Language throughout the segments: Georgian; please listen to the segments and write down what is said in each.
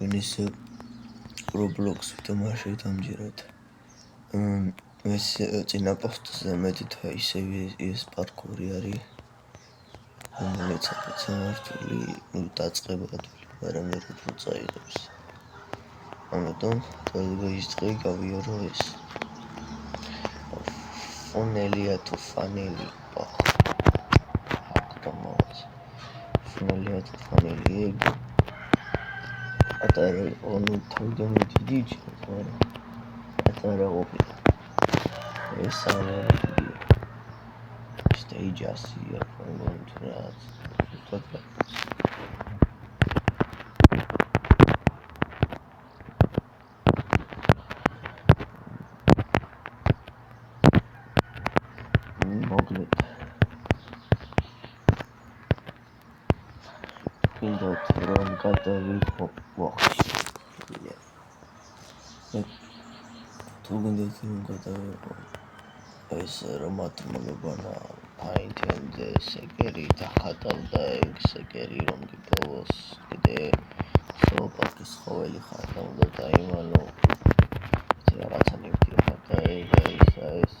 Is Roblox თამაშით ამჯერად. ეს წინა პოსტზე მედითა ისევ ეს პარკური არის. რომელიც სამართული დაწყებადული, მაგრამ მე რო წაიღებს. ამიტომ დღე გავიარო ეს. Фунелия თუ фанели. Фунелия თუ фанели. Атара он თავიდან დიდიჩი, მაგრამ атара ოპი. ეს სამართული. Stage here from going to that. Moglet. Pindot from Katawiko box. Tugende from Katawiko. ეს რომათ მოგებანა paint-ზე სეკერი დახატავდა ეგ სეკერი რომ გიპოვოს კიდე სოპაკის ხოველი ხარდა უნდა დაიმალო რაღაცა ნივთი ხარდა ეს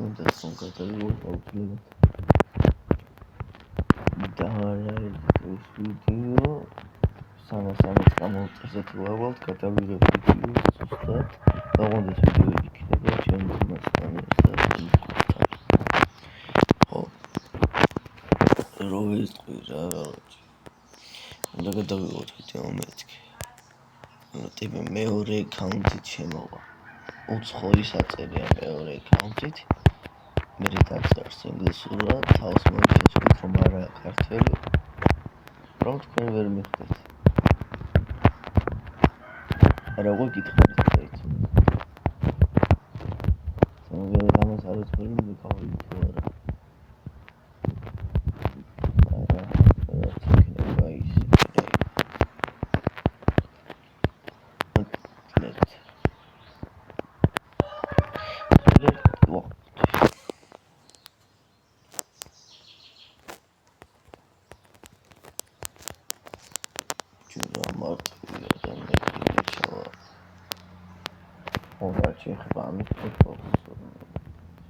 უნდა კონკრეტულად აუცილებლად ეს ვიდეო სანასამით გამოვწერეთ ვავალთ გადავიღებ ვიდეო ზუსტად აღონდეს ვიდეო იქნება ჩემს მასთან როის ყირა უნდა გადავიღოთ ვიდეო მეთქი ტიპი მეორე აკაუნტით შემოვა უცხოის აწერია მეორე აკაუნტით მე დაწერს ინგლისურად თავს მოვიჩქით რომ არა ქართველი რომ თქვენ ვერ მიხდეთ არა უკვე გითხარით დაიცო სამაგერად ამას არ უცხოელი მე გავიგეთ არა ხება ამის ფოტოს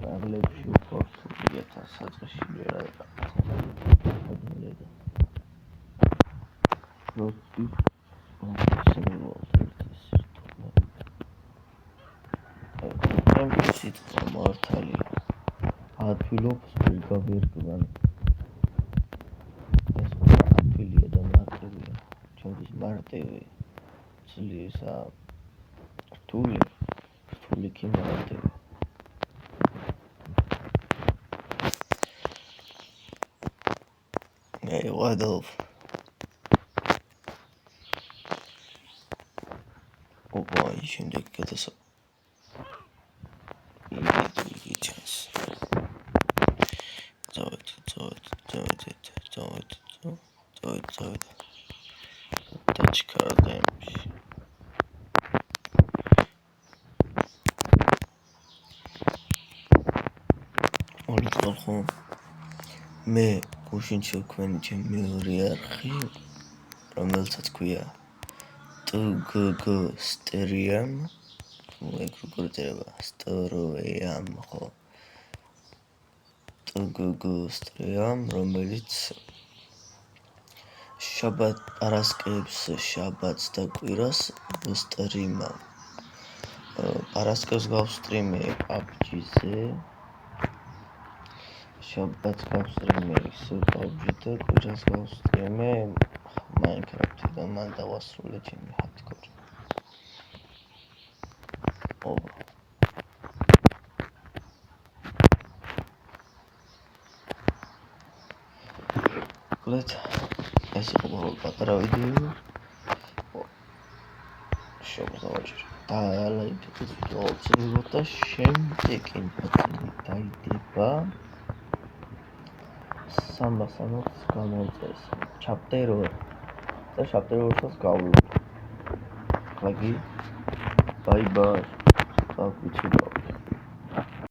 აღლებში ფოტოია საწყში რა როდი სიტყვა მართალი ათვილობს ვიგავერგან ეს ათვილია და მარტივია ჩემთვის მარტივი ძლიერსა რთული Kimate. Hey, what up? Oh boy, şimdi kadası. İyi chance. Давай. Тачкараемся. მე გუშინ შევქმნი ჩემი მეორე არხი რომელსაც ქვია TGG Stereo ეგ როგორ წერება Stereo ხო TGG Stereo რომელიც შაბათს და კვირას ვსტრიმა პარასკევს გავსტრიმე PUBG-ზე შაბათს გავსტრიმე PUBG და კვირას გავსტრიმე Minecraft-ი და მან დავასრულე ჩემი hardcore. Let ეს იყო ბოლო პატარა ვიდეო. შევსავაჭრო. და ლაიქეთ ეს ვიდეო აუცილებლად და შემდეგი დაიდება. სამბასანოს გამოიწეს. Chapter 2 და chapter 2-ს გავლობ. Bye bye.